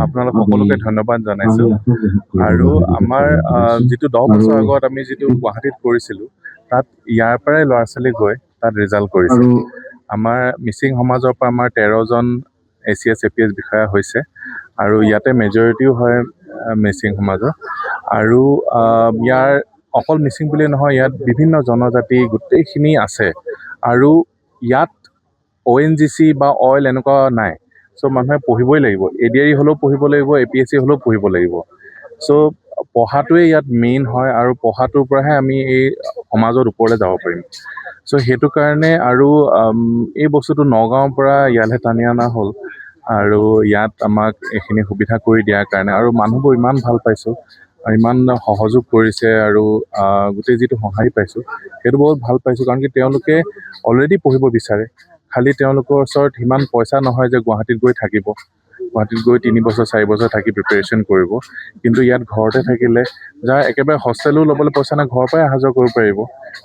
আপোনালোক সকলোকে ধন্যবাদ জনাইছোঁ। আৰু আমাৰ যিটো 10 বছৰ আগত আমি যিটো গুৱাহাটীত কৰিছিলোঁ, তাত ইয়াৰ পৰাই ল'ৰা ছোৱালী গৈ তাত ৰিজাল্ট কৰিছে। আমাৰ মিচিং সমাজৰ পৰা আমাৰ 13জন ACS APS বিষয়া হৈছে আৰু ইয়াতে মেজৰিটিও হয় মিচিং সমাজৰ। আৰু ইয়াৰ অকল মিচিং বুলিয়ে নহয়, ইয়াত বিভিন্ন জনজাতি গোটেইখিনি আছে। আৰু ইয়াত ONGC বা অইল এনেকুৱা নাই। চ' মানুহে পঢ়িবই লাগিব, ADRE হ'লেও পঢ়িব লাগিব, APSC হ'লেও পঢ়িব লাগিব। চ' পঢ়াটোৱে ইয়াত মেইন হয় আৰু পঢ়াটোৰ পৰাহে আমি এই সমাজত ওপৰলৈ যাব পাৰিম। চ' সেইটো কাৰণে আৰু এই বস্তুটো নগাঁৱৰ পৰা ইয়ালৈ টানি অনা হ'ল আৰু ইয়াত আমাক এইখিনি সুবিধা কৰি দিয়াৰ কাৰণে আৰু মানুহবোৰ ইমান ভাল পাইছোঁ আৰু ইমান সহযোগ কৰিছে আৰু গোটেই যিটো সঁহাৰি পাইছোঁ সেইটো বহুত ভাল পাইছোঁ। কাৰণ কি তেওঁলোকে অলৰেডি পঢ়িব বিচাৰে, খালি তেওঁলোকৰ ওচৰত সিমান পইচা নহয় যে গুৱাহাটীত গৈ থাকিব, গুৱাহাটীত গৈ 3 বছৰ 4 বছৰ থাকি প্ৰিপেৰেশ্যন কৰিব। কিন্তু ইয়াত ঘৰতে থাকিলে যাৰ একেবাৰে হোষ্টেলো ল'বলৈ পইচা নাই, ঘৰৰ পৰাই অহা যোৱা কৰিব পাৰিব,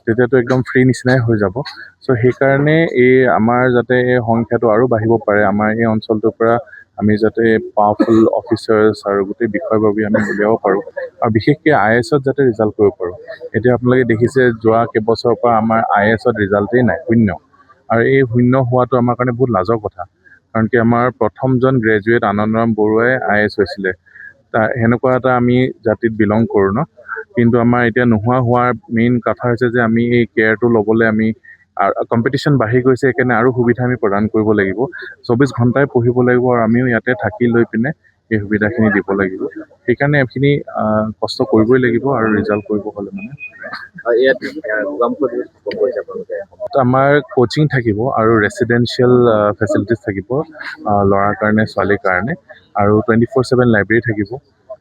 তেতিয়াতো একদম ফ্ৰী নিচিনাই হৈ যাব। চ' সেইকাৰণে এই আমাৰ যাতে এই সংখ্যাটো আৰু বাঢ়িব পাৰে, আমাৰ এই অঞ্চলটোৰ পৰা আমি যাতে পাৱাৰফুল অফিচাৰ্ছ আৰু গোটেই বিষয়ববী আমি উলিয়াব পাৰোঁ আৰু বিশেষকৈ IASত যাতে ৰিজাল্ট কৰিব পাৰোঁ। এতিয়া আপোনালোকে দেখিছে যোৱা কেইবছৰৰ পৰা আমাৰ IASত ৰিজাল্টেই নাই, শূন্য। আৰু এই শূন্য হোৱাটো আমাৰ কাৰণে বহুত লাজৰ কথা। কাৰণ কি আমাৰ প্ৰথমজন গ্ৰেজুৱেট আনন্দৰাম বৰুৱাই IAS হৈছিলে। সেনেকুৱা এটা আমি জাতিত বিলং কৰোঁ ন। কিন্তু আমাৰ এতিয়া নোহোৱা হোৱাৰ মেইন কথা হৈছে যে আমি এই কেয়াৰটো ল'বলৈ আমি কম্পিটিশ্যন বাঢ়ি গৈছে, সেইকাৰণে আৰু সুবিধা আমি প্ৰদান কৰিব লাগিব। 24 ঘণ্টাই পঢ়িব লাগিব আৰু আমিও ইয়াতে থাকি লৈ পিনে এই সুবিধাখিনি দিব লাগিব। সেইকাৰণে এইখিনি কষ্ট কৰিবই লাগিব আৰু ৰিজাল্ট কৰিব হ'লে মানে আমাৰ কোচিং থাকিব আৰু ৰেচিডেঞ্চিয়েল ফেচিলিটিজ থাকিব ল'ৰাৰ কাৰণে ছোৱালীৰ কাৰণে, আৰু 24/7 লাইব্ৰেৰী থাকিব।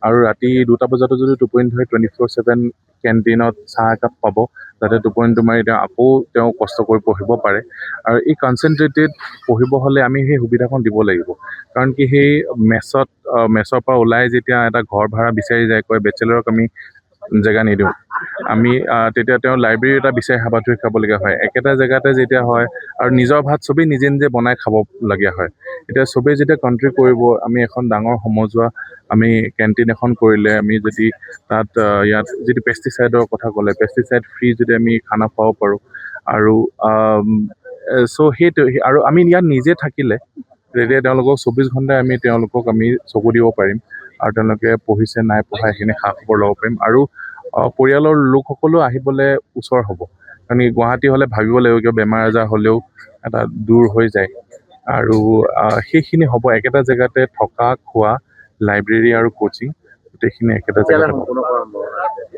আৰু ৰাতি 2টা বজাতো যদি টোপনি ধৰে 24/7 কেণ্টিনত চাহ একাপ পাব, যাতে টোপনিটো মাৰি তেওঁ কষ্ট কৰি পঢ়িব পাৰে। আৰু এই কনচেনট্ৰেটেড পঢ়িব হ'লে আমি সেই সুবিধাখন দিব লাগিব। কাৰণ কি সেই মেছৰ পৰা ওলাই যেতিয়া এটা ঘৰ ভাড়া বিচাৰি যায়, কয় বেচেলাৰক আমি জেগা নিদিওঁ, আমি তেতিয়া তেওঁ লাইব্ৰেৰী এটা বিচাৰি হাবাথুৰি খাবলগীয়া হয়। একেটা জেগাতে যেতিয়া হয় আৰু নিজৰ ভাত চবেই নিজে নিজে বনাই খাবলগীয়া হয়। এতিয়া চবেই যেতিয়া কণ্ট্ৰি কৰিব, আমি এখন ডাঙৰ সমজুৱা আমি কেণ্টিন এখন কৰিলে, আমি যদি তাত ইয়াত যিটো পেষ্টিচাইডৰ কথা ক'লে, পেষ্টিচাইড ফ্ৰী যদি আমি খানা খুৱাব পাৰোঁ আৰু চ' সেইটো আৰু আমি ইয়াত নিজে থাকিলে তেতিয়া তেওঁলোকক 24 ঘণ্টাই আমি তেওঁলোকক আমি চকু দিব পাৰিম আৰু তেওঁলোকে পঢ়িছে নাই পঢ়া সেইখিনি খা খবৰ ল'ব পাৰিম। আৰু পৰিয়ালৰ লোকসকলেও আহিবলৈ ওচৰ হ'ব। কাৰণ গুৱাহাটী হ'লে ভাবিব লাগিব, কিয় বেমাৰ আজাৰ হ'লেও এটা দূৰ হৈ যায়। আৰু সেইখিনি হ'ব একেটা জেগাতে থকা, খোৱা, লাইব্ৰেৰী আৰু কোচিং গোটেইখিনি একেটা জেগাতে হ'ব।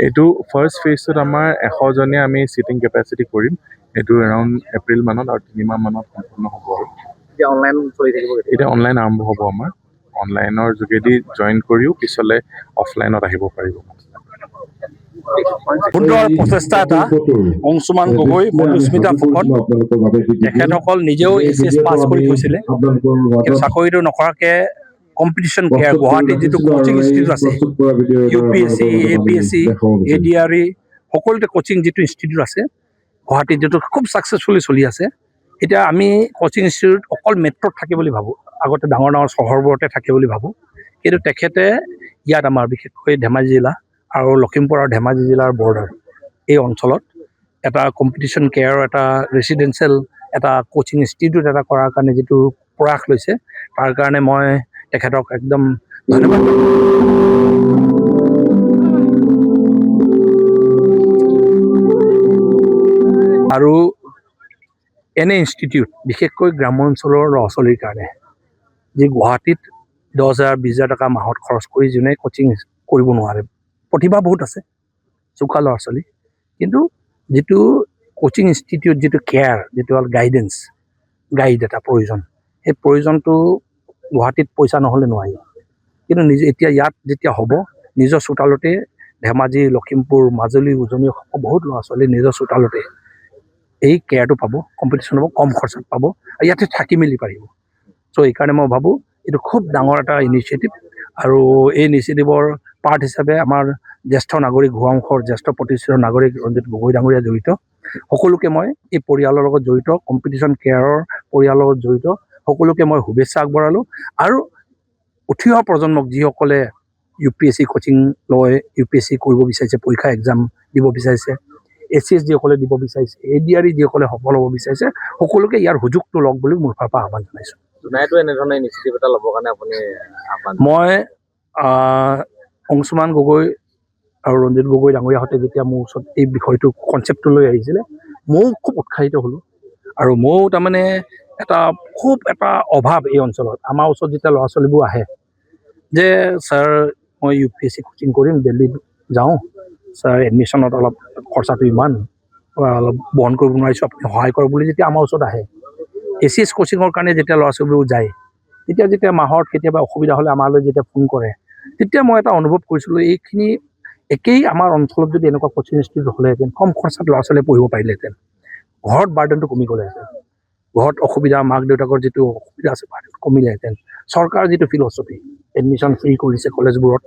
এইটো ফাৰ্ষ্ট ফেজটোত আমাৰ 100জনীয়া আমি চিটিং কেপাচিটি কৰিম। এইটো এৰাউণ্ড এপ্ৰিল মানত আৰু 3 মাহ মানত সম্পূৰ্ণ হ'ব। আৰু এতিয়া অনলাইন আৰম্ভ হ'ব আমাৰ। অনলাইনৰ যোগেদি জইন কৰিও পিছলৈ অফলাইনত আহিব পাৰিব। সুন্দৰ প্ৰচেষ্টা এটা। অংশুমান গগৈ, মধুস্মিতা ফুকন, তেখেতসকল নিজেও ACS পাছ কৰি থৈছিলে, কিন্তু চাকৰিটো নকৰাকৈ কম্পিটিশ্যন কেয়াৰ গুৱাহাটীত যিটো কোচিং ইনষ্টিটিউট আছে, UPSC, APSC, ADRE সকলোতে কোচিং যিটো ইনষ্টিটিউট আছে গুৱাহাটীত, যিটো খুব ছাকচেছফুলি চলি আছে। এতিয়া আমি কোচিং ইনষ্টিটিউট অকল মেট্ৰ'ত থাকে বুলি ভাবোঁ, আগতে ডাঙৰ ডাঙৰ চহৰবোৰতে থাকে বুলি ভাবোঁ। কিন্তু তেখেতে ইয়াত আমাৰ বিশেষকৈ ধেমাজি জিলা আৰু লখিমপুৰ আৰু ধেমাজি জিলাৰ বৰ্ডাৰ এই অঞ্চলত এটা কম্পিটিশ্যন কেয়াৰৰ এটা ৰেচিডেঞ্চিয়েল এটা কোচিং ইনষ্টিটিউট এটা কৰাৰ কাৰণে যিটো প্ৰয়াস লৈছে, তাৰ কাৰণে মই তেখেতক একদম ধন্যবাদ। আৰু এনে ইনষ্টিটিউট বিশেষকৈ গ্ৰাম্য অঞ্চলৰ ল'ৰা ছোৱালীৰ কাৰণে, যি গুৱাহাটীত 10,000 20,000 টকা মাহত খৰচ কৰি যোনে কোচিং কৰিব নোৱাৰে, প্ৰতিভা বহুত আছে, চোকা ল'ৰা ছোৱালী, কিন্তু যিটো কোচিং ইনষ্টিটিউট যিটো কেয়াৰ, যিটো হ'ল গাইড এটা প্ৰয়োজন, সেই প্ৰয়োজনটো গুৱাহাটীত পইচা নহ'লে নোৱাৰি। কিন্তু এতিয়া ইয়াত যেতিয়া হ'ব, নিজৰ চোতালতে ধেমাজি, লখিমপুৰ, মাজুলী, উজনি বহুত ল'ৰা ছোৱালী নিজৰ চোতালতে এই কেয়াৰটো পাব, কম্পিটিশ্যন হ'ব, কম খৰচত পাব, আৰু ইয়াতে থাকি মেলি পাৰিব। চ' এইকাৰণে মই ভাবোঁ এইটো খুব ডাঙৰ এটা ইনিচিয়েটিভ। আৰু এই ইনিচিয়েটিভৰ পাৰ্ট হিচাপে আমাৰ জ্যেষ্ঠ নাগৰিক, গোৱাংশৰ জ্যেষ্ঠ প্ৰতিষ্ঠিত নাগৰিক ৰঞ্জিত গগৈ ডাঙৰীয়া জড়িত। সকলোকে মই এই পৰিয়ালৰ লগত জড়িত, কম্পিটিশ্যন কেয়াৰৰ পৰিয়ালৰ লগত জড়িত সকলোকে মই শুভেচ্ছা আগবঢ়ালোঁ। আৰু উঠি অহা প্ৰজন্মক যিসকলে UPSC কোচিং লৈ UPSC কৰিব বিচাৰিছে, পৰীক্ষা এক্সাম দিব বিচাৰিছে, ACS যিসকলে দিব বিচাৰিছে, ADRE যিসকলে সফল হ'ব বিচাৰিছে, সকলোকে ইয়াৰ সুযোগটো লওক বুলি মোৰ ফালৰ পৰা আহ্বান জনাইছোঁ। জোনাইটো এনেধৰণে ইনিচিয়েটিভ এটা ল'বৰ কাৰণে আপুনি আহ্বান মই অংশুমান গগৈ আৰু ৰঞ্জিত গগৈ ডাঙৰীয়াহঁতে যেতিয়া মোৰ ওচৰত এই বিষয়টো কনচেপ্টটো লৈ আহিছিলে, ময়ো খুব উৎসাহিত হ'লোঁ। আৰু ময়ো তাৰমানে খুব এটা অভাৱ এই অঞ্চলত, আমাৰ ওচৰত যেতিয়া ল'ৰা ছোৱালীবোৰ আহে যে ছাৰ মই UPSC কোচিং কৰিম, দিল্লীত যাওঁ, ছাৰ এডমিশ্যনত অলপ খৰচাটো ইমান, অলপ বহন কৰিব নোৱাৰিছোঁ, আপুনি সহায় কৰক বুলি যেতিয়া আমাৰ ওচৰত আহে, ACS কোচিঙৰ কাৰণে যেতিয়া ল'ৰা ছোৱালীবোৰ যায়, যেতিয়া মাহত কেতিয়াবা অসুবিধা হ'লে আমালৈ যেতিয়া ফোন কৰে, তেতিয়া মই এটা অনুভৱ কৰিছিলোঁ, এইখিনি একেই আমাৰ অঞ্চলত যদি এনেকুৱা কোচিং ইনষ্টিটিউট হ'লেহেঁতেন, কম খৰচাত ল'ৰা ছোৱালীয়ে পঢ়িব পাৰিলেহেঁতেন, ঘৰত বাৰ্ডেনটো কমি গ'লেহেঁতেন, ঘৰত অসুবিধা, মাক দেউতাকৰ যিটো অসুবিধা আছে বাৰ্ডেনটো কমিলেহেঁতেন। চৰকাৰৰ যিটো ফিলচফি, এডমিশ্যন ফ্ৰী কৰিছে কলেজবোৰত,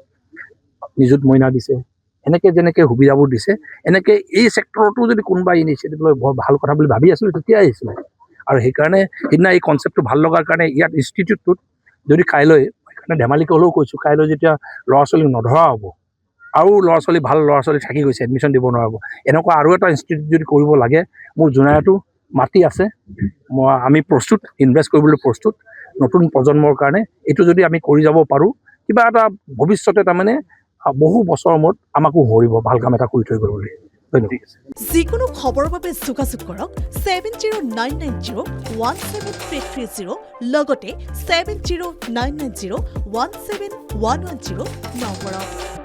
নিযুত মইনা দিছে, এনেকৈ যেনেকৈ সুবিধাবোৰ দিছে, এনেকৈ এই ছেক্টৰতো যদি কোনোবা ইনিচিয়েটিভ লৈ বৰ ভাল কথা বুলি ভাবি আছিলোঁ, তেতিয়া আহিছিলে। আৰু সেইকাৰণে সিদিনা এই কনচেপ্টটো ভাল লগাৰ কাৰণে ইয়াত ইনষ্টিটিউটটোত যদি কাইলৈ, সেইকাৰণে ধেমালিকৈ হ'লেও কৈছোঁ, কাইলৈ যেতিয়া ল'ৰা ছোৱালীক নধৰা হ'ব, আৰু ভাল ল'ৰা ছোৱালী থাকি গৈছে, এডমিশ্যন দিব নোৱাৰিব, এনেকুৱা আৰু এটা ইনষ্টিটিউট যদি কৰিব লাগে, মোৰ জোনাইতো মাটি আছে, আমি প্ৰস্তুত, ইনভেষ্ট কৰিবলৈ প্ৰস্তুত, নতুন প্ৰজন্মৰ কাৰণে এইটো যদি আমি কৰি যাব পাৰোঁ, কিবা এটা ভৱিষ্যতে তাৰমানে বহু বছৰৰ মূৰত আমাকো হৰিব, ভাল কাম এটা কৰি থৈ গ'ল বুলি। ধন্যবাদ। যিকোনো খবৰৰ বাবে যোগাযোগ কৰক 7099017330 লগতে 7099017110 নম্বৰত।